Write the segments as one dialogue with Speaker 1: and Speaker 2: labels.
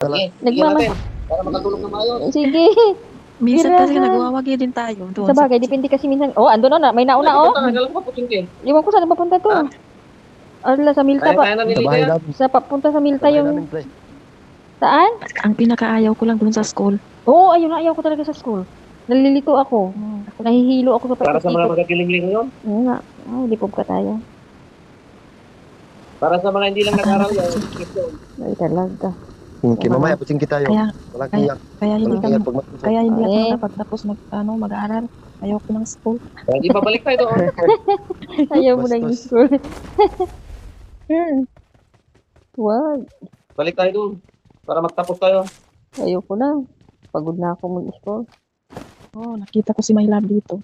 Speaker 1: Sige, bigyan
Speaker 2: Nagmama-
Speaker 1: natin. Para makatulog na maayos.
Speaker 2: Sige.
Speaker 3: Minsan kasi
Speaker 2: Birahan.
Speaker 3: nagwawagi din tayo doon.
Speaker 2: Sa bagay, depende kasi minsan. Oh, ando na. May nauna, oh.
Speaker 1: Alam ko, puting
Speaker 2: Iwan ko saan papunta to.
Speaker 1: Ha?
Speaker 2: Arla, sa Milta
Speaker 1: Kaya
Speaker 2: pa.
Speaker 1: na
Speaker 4: Sa
Speaker 1: nilita
Speaker 4: bahay
Speaker 1: yan.
Speaker 4: namin.
Speaker 2: Sa papunta sa Milta
Speaker 4: Sa bahay
Speaker 2: yung...
Speaker 4: namin, pre.
Speaker 2: Saan?
Speaker 3: Ang pinakaayaw ko lang doon sa school.
Speaker 2: Oo, ayun na. Ayaw ko talaga sa school. Nalilito ako. Nahihilo ako sa
Speaker 1: Para sa mga
Speaker 2: pag-ikot.
Speaker 1: magagiling-ling yun.
Speaker 2: Oo nga. Oh, lipog ka tayo.
Speaker 1: Para sa mga hindi lang nag-aral yun.
Speaker 2: Ay, talaga.
Speaker 4: Okay, mamaya puting kita yun.
Speaker 3: Kaya,
Speaker 4: Walang
Speaker 3: kaya-
Speaker 4: iyak.
Speaker 3: kaya hindi
Speaker 4: Walang
Speaker 3: kami,
Speaker 4: iyak pag magpusok.
Speaker 3: kaya hindi ako
Speaker 2: Eh.
Speaker 3: nakapagtapos mag-aaral. Ayoko ng school.
Speaker 1: Kaya di pa balik tayo doon.
Speaker 2: Ayaw mo ng
Speaker 4: Bastos.
Speaker 2: school. Wag.
Speaker 1: Balik tayo doon. Para magtapos tayo.
Speaker 2: Ayaw ko na. Pagod na ako mag-school.
Speaker 3: Oh, nakita ko si My Love dito.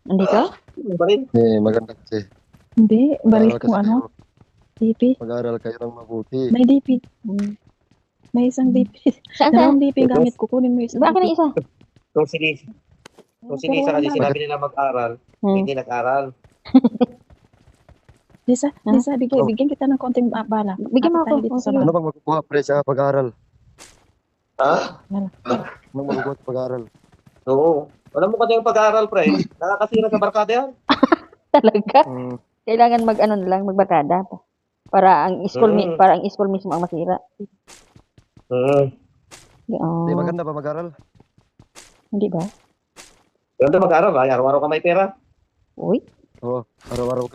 Speaker 2: Andito?
Speaker 1: Ano ba rin?
Speaker 4: Maganda kasi.
Speaker 3: Hindi, baril
Speaker 4: Mag-aaral
Speaker 3: kung
Speaker 4: kasi
Speaker 3: ano,
Speaker 4: kayo.
Speaker 3: DP.
Speaker 4: Mag-aaral kayo ng mabuti.
Speaker 3: May DP.
Speaker 2: Hmm.
Speaker 3: May isang DP.
Speaker 2: Saan saan?
Speaker 3: Dalawang DP yung gamit ko. Kunin mo yung isang
Speaker 2: Baka na
Speaker 3: DP.
Speaker 2: isa.
Speaker 1: Kung si Lisa. Kung si Lisa kasi sinabi nila mag-aral.
Speaker 2: Hmm.
Speaker 1: Hindi nag-aral.
Speaker 3: Lisa,
Speaker 2: Ha?
Speaker 3: Lisa, bigyan kita ng konting bala.
Speaker 2: Bigyan mo
Speaker 3: Bakit tayo
Speaker 2: ako.
Speaker 3: dito
Speaker 2: Oh,
Speaker 3: sa
Speaker 2: sige.
Speaker 4: Ano bang makukuha, pre, sa pag-aaral?
Speaker 1: Ha?
Speaker 4: Anong makukuha sa pag-aaral?
Speaker 1: Oo. Alam mo kasi yung pag-aaral, pre. Nakakasira sa barkada yan.
Speaker 2: Talaga?
Speaker 4: Hmm.
Speaker 2: Kailangan mag-ano na lang, magbarkada. Para ang school,
Speaker 1: Mm.
Speaker 2: para ang school mismo ang masira. Oh,
Speaker 4: Di, maganda ba mag-aaral?
Speaker 2: hindi ba?
Speaker 1: Ganda mag-aral, ay. Araw-araw ka may pera.
Speaker 2: Uy,
Speaker 4: Oo. Araw-araw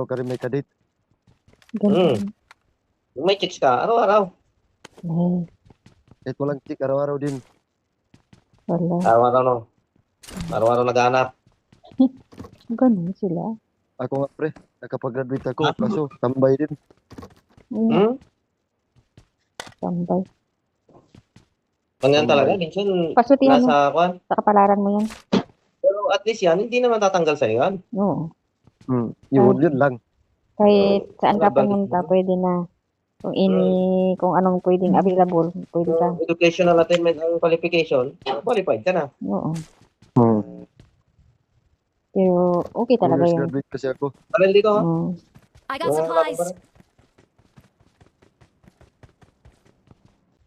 Speaker 4: ka rin may kadit.
Speaker 2: ganun.
Speaker 1: Kung may chicks ka, araw-araw.
Speaker 2: Ay,
Speaker 4: Kahit walang chick, araw-araw din.
Speaker 2: wala.
Speaker 1: Araw-araw no. Araw-araw naghanap.
Speaker 2: Ganun sila.
Speaker 4: Ako nga, pre. Nakapag-graduate ako. Kaso, tambay din.
Speaker 2: Hmm.
Speaker 1: Hmm?
Speaker 2: Tambay.
Speaker 1: Ganyan talaga. Minsan,
Speaker 2: Pasutihan mo.
Speaker 1: nasa kwan.
Speaker 2: Sa kapalaran mo yan.
Speaker 1: Pero at least yan, hindi naman tatanggal sa'yo yan.
Speaker 2: Oo.
Speaker 4: Yun lang.
Speaker 2: Kahit saan ka
Speaker 1: Wala ba-
Speaker 2: pumunta, pwede na. Kung anong pwedeng available, pwede ka.
Speaker 1: Kung educational attainment ang qualification, qualified ka na.
Speaker 2: Oo.
Speaker 4: Hmm.
Speaker 2: Pero okay talaga
Speaker 4: Honors
Speaker 2: yun.
Speaker 4: graduate kasi ako.
Speaker 1: Parang dito, ha?
Speaker 2: Oo.
Speaker 5: I got supplies.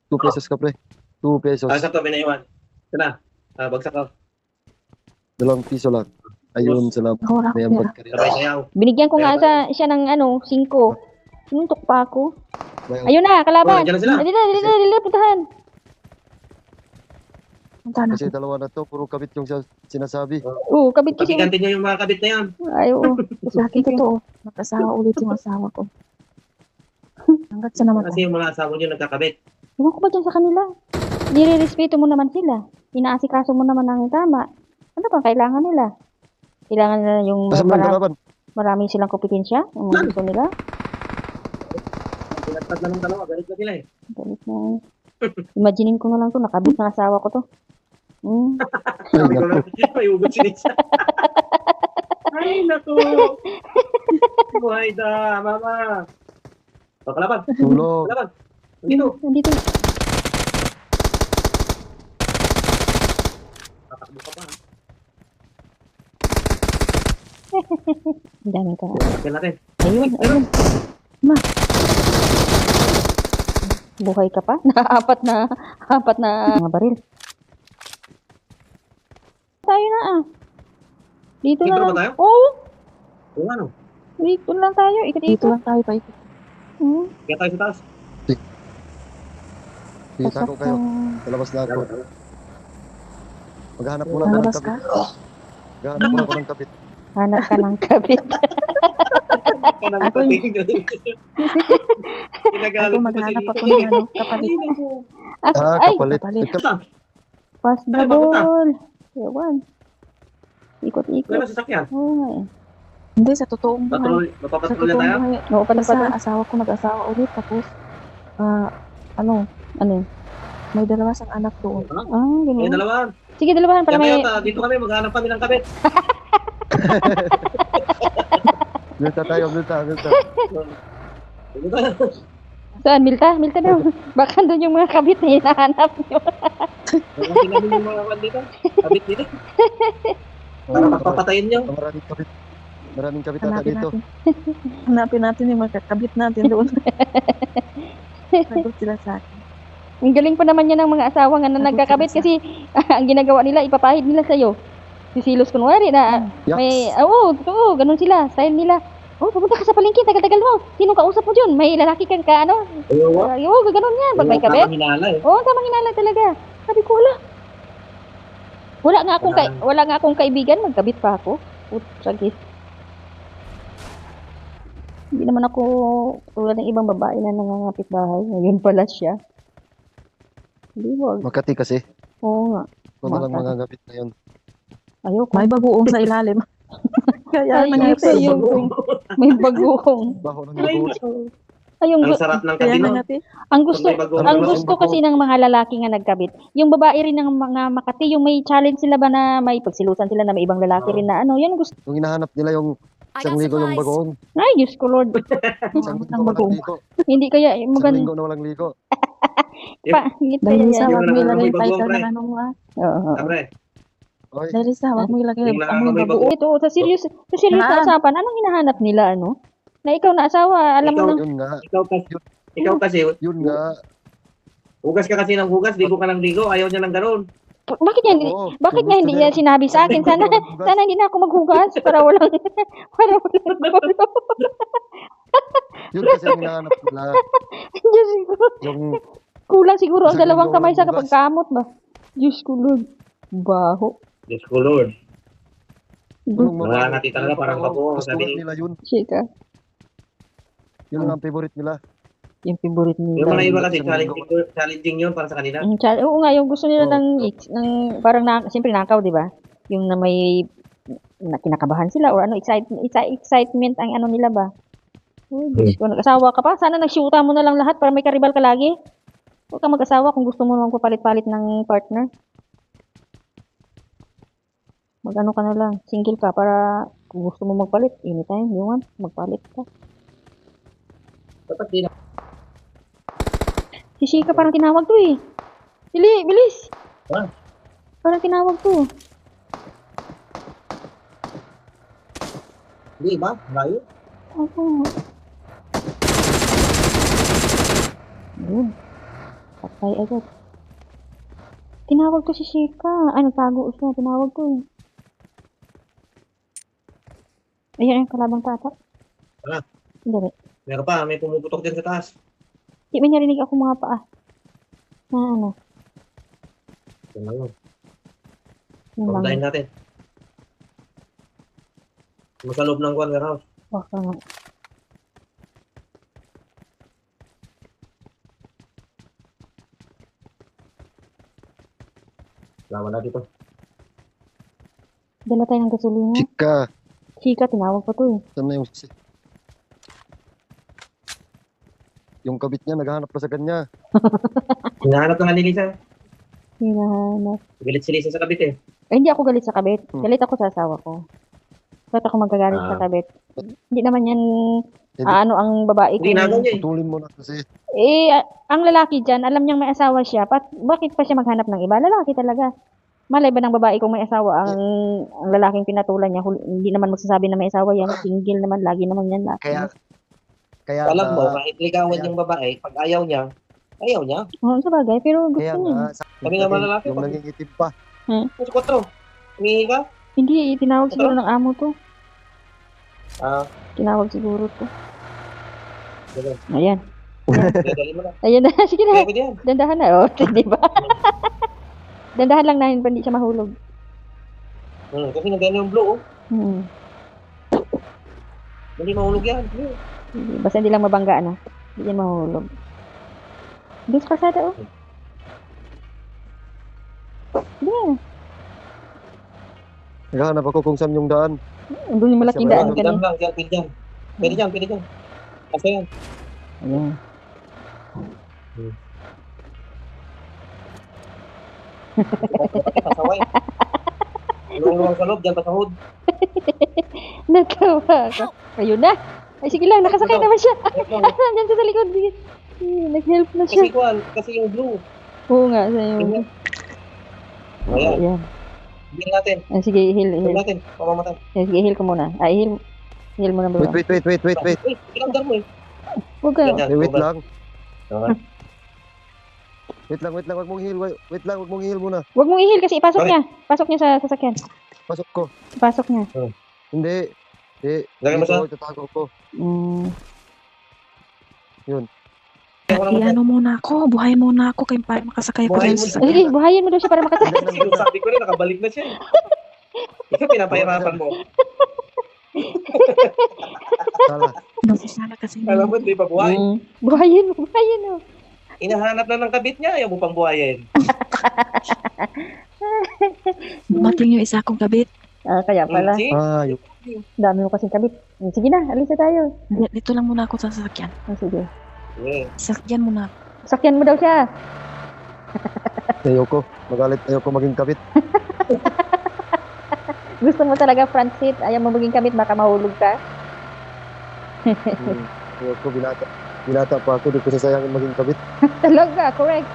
Speaker 4: 2 pesos ka, pre. 2 pesos.
Speaker 1: Sakto, binaiwan. Ito na. Bagsak ka.
Speaker 4: 2 piso lang. Ayun, salamat.
Speaker 3: Wala
Speaker 4: May
Speaker 3: ko
Speaker 4: ambag
Speaker 3: pera.
Speaker 4: ka rin.
Speaker 1: Sabay sayaw.
Speaker 2: Binigyan ko nga siya ng 5. Sinuntok pa ako.
Speaker 4: May-
Speaker 2: Ayun na,
Speaker 1: Oh,
Speaker 2: kalaban.
Speaker 1: dyan na sila.
Speaker 2: Dali na, puntahan.
Speaker 3: Punta na.
Speaker 4: Kasi dalawa na to, puro kabit yung sinasabi.
Speaker 2: Oo, kabit kasi.
Speaker 1: Pagkiganti niyo yung mga kabit na yan.
Speaker 2: Ay, oo.
Speaker 3: Sa akin totoo. Nag-asawa ulit yung asawa ko. Hanggat sa naman.
Speaker 1: Kasi yung mga asawa niyo nagkakabit.
Speaker 2: Ewan ko ba dyan sa kanila? Nire-respeto mo naman sila. Inaasikaso mo naman ang tama. Ano bang kailangan nila? Kailangan nila yung
Speaker 4: Asan lang kalaban?
Speaker 2: marami silang kompetensya. Ang mga gusto nila.
Speaker 1: Pinagtad na ng dalawa. Galit na sila eh.
Speaker 2: Galit na. Imaginein ko na lang to. Nakabit ng asawa ko to.
Speaker 1: Sabi ko lang, may ugot si Lisa. Ay, naku. Buhay da, mama. O, kalaban.
Speaker 4: Tulog.
Speaker 1: Kalaban. Dito.
Speaker 2: Nandito.
Speaker 1: Tatakbo ka pa.
Speaker 2: Ang dami ka.
Speaker 1: Sakyan natin.
Speaker 2: Ayun. Buhay ka pa? Apat na mga baril. Tayo na Dito
Speaker 1: Dito
Speaker 2: lang.
Speaker 1: ba tayo?
Speaker 2: Oo.
Speaker 1: Kung ano.
Speaker 2: Dito lang tayo.
Speaker 3: Dito
Speaker 2: Ikot-ikot.
Speaker 3: lang tayo pa.
Speaker 1: Kaya tayo sa taas.
Speaker 4: Kita ko kayo. Palabas na ako. Maghanap muna ako ng
Speaker 3: Lalabas
Speaker 4: kabit.
Speaker 3: ka?
Speaker 4: Maghanap muna ako ng kabit.
Speaker 2: Hanap ka ng kabit.
Speaker 3: Ako
Speaker 1: Ginagalit
Speaker 3: Ako
Speaker 1: ko
Speaker 3: maghanap
Speaker 1: si
Speaker 3: ako ng ano, kapalit.
Speaker 2: Ay,
Speaker 4: Kapalit.
Speaker 3: kapalit.
Speaker 2: pass the
Speaker 1: Ay, papunta.
Speaker 2: ball. Ewan. Ikot-ikot.
Speaker 1: Wala sasakyan.
Speaker 2: Oo nga eh.
Speaker 3: Hindi, sa totoong buhay. Sa
Speaker 1: Mapapatrolya
Speaker 3: totoong
Speaker 1: tayo.
Speaker 3: buhay.
Speaker 2: Oo pala
Speaker 3: Basta
Speaker 2: pala.
Speaker 3: asawa ko nag-asawa ulit. Tapos, ano,
Speaker 2: Ano yun?
Speaker 3: may dalawa siyang anak doon.
Speaker 2: Ah,
Speaker 1: Eh,
Speaker 2: ganun.
Speaker 1: dalawa.
Speaker 2: Sige, dalawahan para
Speaker 1: Yan
Speaker 2: may...
Speaker 1: tayo, dito kami, maghanap kami ng kabit.
Speaker 4: Milta tayo.
Speaker 1: Dito tayo.
Speaker 2: Saan? Milta? Milta daw. Baka doon yung mga kabit na hinahanap nyo.
Speaker 1: Mabuti namin yung mga kan dito. Kabit dito. Para magpapatayin niyo.
Speaker 4: Maraming kabit. Maraming kabit ata
Speaker 3: Hanapin
Speaker 4: dito.
Speaker 3: natin. Hanapin natin yung mga kakabit natin doon. Sagot sila sa akin.
Speaker 2: Ang galing pa naman yan ng mga asawa nga na
Speaker 3: Sagot
Speaker 2: nagkakabit
Speaker 3: sila
Speaker 2: kasi ang ginagawa nila, ipapahid nila sa'yo. Sisilos kunwari na
Speaker 4: Yaks.
Speaker 2: may, oo, totoo, ganun sila, style nila. Oh, pupunta ka sa palengke, tagal-tagal mo. Sino kausap mo dyan? May lalaki kang ka, ano?
Speaker 1: Ayaw,
Speaker 2: Oo, ganun yan, pag may kabit.
Speaker 1: Hinala eh.
Speaker 2: Oo, tamang hinala talaga. Sabi ko, wala nga akong kaibigan, magkabit pa ako. Sagis. Hindi naman ako tulad ng ibang babae na nangangapit bahay. Ngayon pala siya. Hindi, wag.
Speaker 4: Makati kasi.
Speaker 2: Oo nga.
Speaker 4: Kung lang
Speaker 2: Makati.
Speaker 4: mga gamit na yun.
Speaker 2: Ayoko.
Speaker 3: May bagoong sa ilalim. Kaya
Speaker 2: Ay,
Speaker 3: nangati.
Speaker 2: may bagoong.
Speaker 4: Baho ng
Speaker 1: Ay,
Speaker 4: bago.
Speaker 2: Ayong,
Speaker 1: ang sarap ng
Speaker 3: Kaya
Speaker 1: kabino.
Speaker 3: nangati.
Speaker 2: ang gusto,
Speaker 1: May bagoong.
Speaker 2: ang
Speaker 4: Ano,
Speaker 2: gusto
Speaker 4: ang bago?
Speaker 2: kasi ng mga lalaki nga nagkabit, yung babae rin ng mga Makati, yung may challenge sila ba na may pagsilusan sila na may ibang lalaki rin na ano, yan gusto.
Speaker 4: Yung hinahanap nila yung
Speaker 5: I
Speaker 4: isang
Speaker 5: got
Speaker 4: ligo yung
Speaker 5: supplies.
Speaker 4: bagoong.
Speaker 2: Ay, Diyos ko Lord.
Speaker 4: Isang linggo
Speaker 3: Ang
Speaker 4: walang
Speaker 3: bagoong.
Speaker 4: ligo.
Speaker 2: Hindi kaya,
Speaker 4: Isang
Speaker 2: maganda
Speaker 4: linggo na walang ligo.
Speaker 2: hindi kaya
Speaker 3: Dahil sa
Speaker 2: yan.
Speaker 3: wag mo
Speaker 1: Yung
Speaker 3: ilagay
Speaker 1: may bagoong,
Speaker 3: title
Speaker 1: pre.
Speaker 3: ng ano mo ah.
Speaker 2: Oo.
Speaker 1: Sabre,
Speaker 4: Oy,
Speaker 3: Dahil sa wag mo ilagay
Speaker 1: Yung
Speaker 3: amoy
Speaker 1: nakakamoy
Speaker 3: bagoong.
Speaker 2: Ito, sa serious na
Speaker 3: Ah.
Speaker 2: usapan, anong hinahanap nila, ano? Na ikaw na asawa, alam mo
Speaker 1: Ikaw-
Speaker 2: na.
Speaker 4: yun nga.
Speaker 1: ikaw kasi,
Speaker 4: Yun nga.
Speaker 1: hugas ka kasi ng hugas, ligo ka ng ligo, ayaw niya ng ganun.
Speaker 2: Bakit niya,
Speaker 4: Oo,
Speaker 2: bakit
Speaker 4: kung
Speaker 2: niya
Speaker 4: gusto
Speaker 2: hindi
Speaker 4: niya-
Speaker 2: niya sinabi sa akin? Sana,
Speaker 4: Hugas.
Speaker 2: sana hindi na ako maghugas para walang, para walang gulo.
Speaker 4: Yun kasi ang hinahanap nila.
Speaker 2: Diyos ko.
Speaker 4: Yung
Speaker 2: Kulang siguro ang
Speaker 4: Isang
Speaker 2: dalawang
Speaker 4: linggo
Speaker 2: kamay sa
Speaker 4: walang hugas.
Speaker 2: kapagkamot ba? Diyos ko, Lord. Baho.
Speaker 1: Diyos ko Lord.
Speaker 4: yung
Speaker 1: Nangangati talaga, parang bagoong,
Speaker 4: Gusto
Speaker 1: sabi ni-
Speaker 4: nila yun.
Speaker 2: Chika.
Speaker 4: Yun ang favorite nila.
Speaker 2: Yung favorite
Speaker 1: Yung
Speaker 2: nila.
Speaker 1: mga iba kasi,
Speaker 4: Isang linggo.
Speaker 1: challenging yun para sa kanila.
Speaker 2: Oo nga, yung gusto nila
Speaker 4: Oo.
Speaker 2: ng parang siyempre nakaw, di ba? Yung na may na kinakabahan sila or ano, excitement ang ano nila ba? Uy, Diyos ko, nag-asawa ka pa? Sana nag-shoota mo na lang lahat para may karibal ka lagi. Huwag kang mag-asawa kung gusto mo naman papalit-palit ng partner. Mag-ano ka na lang, single ka para kung gusto mo magpalit, anytime you want, magpalit ka.
Speaker 1: Dapat din.
Speaker 2: Si Shika parang tinawag to eh. Dili, bilis!
Speaker 1: Ah.
Speaker 2: Parang tinawag to.
Speaker 1: Hindi ba? Layo?
Speaker 2: Ako. Yun. Patay agad. Tinawag to si Shika. Ay, nagtago siya. Tinawag to eh. Ayan, kalabang tatak.
Speaker 1: Wala.
Speaker 2: Hindi.
Speaker 1: Meron pa, may pumuputok din sa taas.
Speaker 2: Di ba narinig ako mga paa? Na ano?
Speaker 1: Yun lang yun.
Speaker 2: Yun lang.
Speaker 1: Pagdahin natin. Mo sa loob ng warehouse.
Speaker 2: Baka nga.
Speaker 1: Lawan na dito.
Speaker 2: Dala tayo ng gasolina.
Speaker 4: Chika.
Speaker 2: Shika, tinawag pa to eh.
Speaker 4: Saan na yung sisi? Yung kabit niya, naghahanap pa sa kanya.
Speaker 1: Hinahanap ka nga ni Lisa.
Speaker 2: Hinahanap.
Speaker 1: Galit si Lisa sa kabit eh.
Speaker 2: Eh, hindi ako galit sa kabit.
Speaker 4: Hmm.
Speaker 2: Galit ako sa asawa ko. Bakit ako magagalit sa
Speaker 1: Ah.
Speaker 2: kabit? Hindi naman yan,
Speaker 4: Hindi.
Speaker 2: ano ang babae
Speaker 1: Hindi nagaw
Speaker 2: kung...
Speaker 1: niya eh.
Speaker 4: Putulin mo na kasi.
Speaker 2: Ang lalaki dyan, alam niyang may asawa siya. Bakit pa siya maghanap ng iba? Lalaki talaga. Malay ba ng babae kung may asawa, ang lalaking pinatulan niya, hindi naman magsasabi na may asawa yan. Single naman, lagi naman yan.
Speaker 4: Kaya
Speaker 1: Alam mo,
Speaker 4: nga,
Speaker 1: kahit ligawan yung babae, pag ayaw niya, ayaw niya.
Speaker 2: Oo, sa bagay, pero gusto
Speaker 4: kaya
Speaker 2: niya.
Speaker 4: nga,
Speaker 1: Kami nga mga lalaki,
Speaker 4: yung
Speaker 1: pag-
Speaker 4: nangingitim pa.
Speaker 1: Kasi 4. Humingi ka?
Speaker 2: Hindi, tinawag siguro ng amo to.
Speaker 1: Ah,
Speaker 2: Tinawag siguro to.
Speaker 1: ganun.
Speaker 2: Ayan.
Speaker 1: Dali mo na.
Speaker 2: Ayan na, sige na.
Speaker 1: Pwede yan.
Speaker 2: Dandahan na, oh. Di ba? Dandahan lang nahin, hindi siya mahulog.
Speaker 1: Kasi nagano yung blue, oh.
Speaker 2: Hmm.
Speaker 1: Hindi mahulog yan.
Speaker 2: Hindi, basta hindi lang mabangga na. Hindi yan mahulog. Doon sa kalsada, oh. Yeah.
Speaker 4: Naghahanap ako kung saan yung daan.
Speaker 2: Doon yung malaking daan
Speaker 1: Pwede
Speaker 2: kanina.
Speaker 1: lang, dyan, pwede dyan. Pwede dyan, pwede dyan. Kasi yan.
Speaker 2: Ayan.
Speaker 1: Pasaway. Luwang sa loob, dyan pasahod.
Speaker 2: Natawa ako. Ayun na. Ay, sige lang, nakasakay naman siya.
Speaker 1: Kasi
Speaker 2: Diyan siya sa likod. Sige. Nag-help na siya.
Speaker 1: kuwan, kasi yung blue.
Speaker 2: Oo nga, sa'yo.
Speaker 1: Ayan. Ayan,
Speaker 2: Ayan.
Speaker 1: hindi natin.
Speaker 2: Ah, sige, heal.
Speaker 1: Hindi natin. Pamamatay.
Speaker 2: Sige, heal ko muna. Ay, heal mo na bro.
Speaker 4: Wait.
Speaker 1: Uy, pinagdar mo eh.
Speaker 2: Huwag ka.
Speaker 1: Ganyan,
Speaker 4: Wait
Speaker 1: over.
Speaker 4: lang.
Speaker 1: Okay.
Speaker 4: Wait lang, wag mong heal. Wait lang, wag mong heal muna.
Speaker 2: Huwag mong ihil kasi ipasok
Speaker 1: Bakit?
Speaker 2: niya. Pasok niya sa sasakyan.
Speaker 4: Pasok ko.
Speaker 2: Pasok niya.
Speaker 4: Hindi.
Speaker 1: Lagay mo siya?
Speaker 4: Dito, itatago ko.
Speaker 2: Mm.
Speaker 3: Iano muna ako, buhay muna ako kaya para makasakay ako
Speaker 1: Buhayin
Speaker 3: dyan
Speaker 1: mo
Speaker 3: sa
Speaker 2: Sige, buhayin mo daw siya para makasakay.
Speaker 1: Sabi ko rin, nakabalik na siya. Ikaw pinapahirapan mo.
Speaker 4: Sala.
Speaker 3: Nasasala kasi
Speaker 1: Alam mo, di ba buhay?
Speaker 2: Buhayin mo.
Speaker 1: Inahanap na ng kabit niya, ayaw mo pang buhayin.
Speaker 3: dumating yung isa kong kabit.
Speaker 2: Kaya pala.
Speaker 1: See?
Speaker 4: Yung
Speaker 2: Dami mo kasing kabit. Sige na, alis na tayo.
Speaker 3: Dito lang muna ako sa sasakyan.
Speaker 2: Sige.
Speaker 1: Yeah.
Speaker 3: Sasakyan muna.
Speaker 2: Sakyan mo daw siya.
Speaker 4: ayoko. Magalit, ayoko maging kabit.
Speaker 2: Gusto mo talaga front seat. Ayaw mo maging kabit, baka mahulog ka.
Speaker 4: Ayoko, binata pa ako. Di ko sasayangin maging kabit.
Speaker 2: Talaga, correct.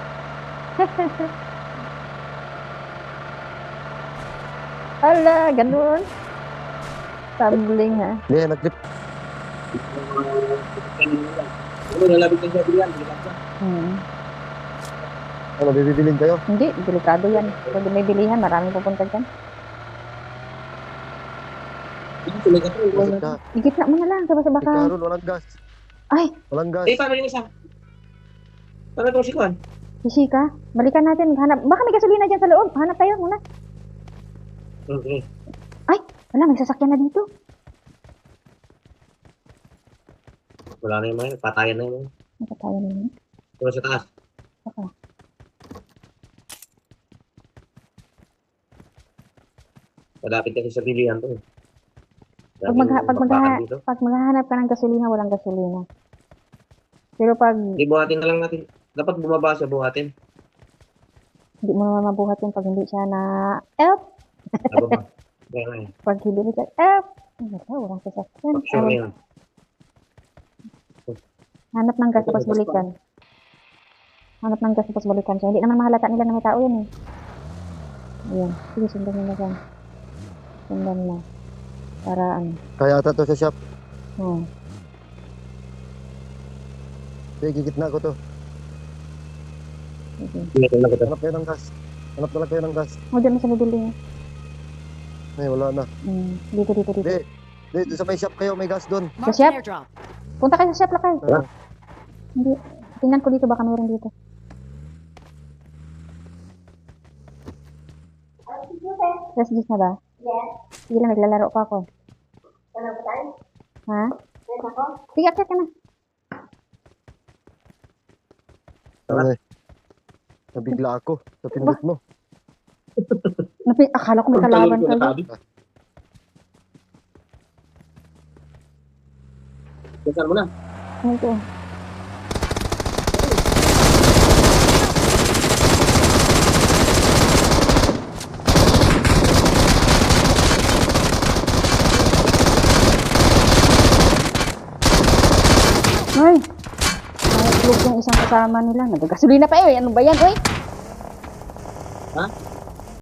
Speaker 2: Ala, ganun. Tumbling ha.
Speaker 4: Hindi, nag-trip.
Speaker 1: Ano, nalabit na siya, bilihan.
Speaker 4: Ano, bibibilin kayo?
Speaker 2: Hindi, delikado yan. Pag may bilihan, maraming pupunta dyan.
Speaker 4: Masik ka.
Speaker 2: Igit na mo na lang, kasi baka...
Speaker 4: Ikaroon, walang gas.
Speaker 2: Ay!
Speaker 4: Walang gas.
Speaker 1: Eh, paano yung isa? Paano itong si Juan?
Speaker 2: Si Shika, balikan natin. Hanap. Baka may gasolina dyan sa loob. Hanap tayo muna.
Speaker 1: Okay.
Speaker 2: Wala, may sasakyan na dito.
Speaker 1: Wala na yung mga, patayan na yung mga.
Speaker 2: Nakatayo na yun.
Speaker 1: Diba sa taas?
Speaker 2: Okay.
Speaker 1: Malapit kasi sa bilihan to.
Speaker 2: Pag maghahanap ka ng gasolina, walang gasolina. Pero pag
Speaker 1: Hindi, buhatin na lang natin. Dapat bumaba siya, buhatin.
Speaker 2: hindi mo naman mabuhat yun, pag hindi siya na help,
Speaker 1: Aba ba? Kaya nga eh.
Speaker 2: pag hindi siya help, ano ba, walang sasakyan.
Speaker 1: Sure na yun.
Speaker 2: Hanap ng gas, tapos balikan. Hanap ng gas, tapos balikan siya. Hindi naman mahalata nila na may tao yan eh. Ayan. Sige, sundan nyo na dyan. Sundan na. Para ano.
Speaker 4: Kaya ata to sa shop. Sige, gigitna ko to.
Speaker 2: Sige.
Speaker 4: Hanap kayo ng gas. Hanap na lang kayo ng gas.
Speaker 2: O, dyan na sa building.
Speaker 4: Ay, wala na.
Speaker 2: Dito.
Speaker 4: Hindi. Dito sa may shop kayo, may gas doon.
Speaker 2: Sa shop? Punta kayo sa shop, lakay.
Speaker 4: Ah.
Speaker 2: Hindi. Tingnan ko dito, baka mayroon dito. Yes, gis na ba? Yes. Sige lang, naglalaro pa ako. Ha? Sige, akit ka na.
Speaker 4: Okay. Nabigla ako sa pindot mo.
Speaker 2: Akala ko may kalaban ka.
Speaker 1: Saan mo na?
Speaker 2: Ito. Ay! Naitlog yung isang kasama nila. Nagagasolina pa eh. Ano ba yan, oy?
Speaker 1: Ha?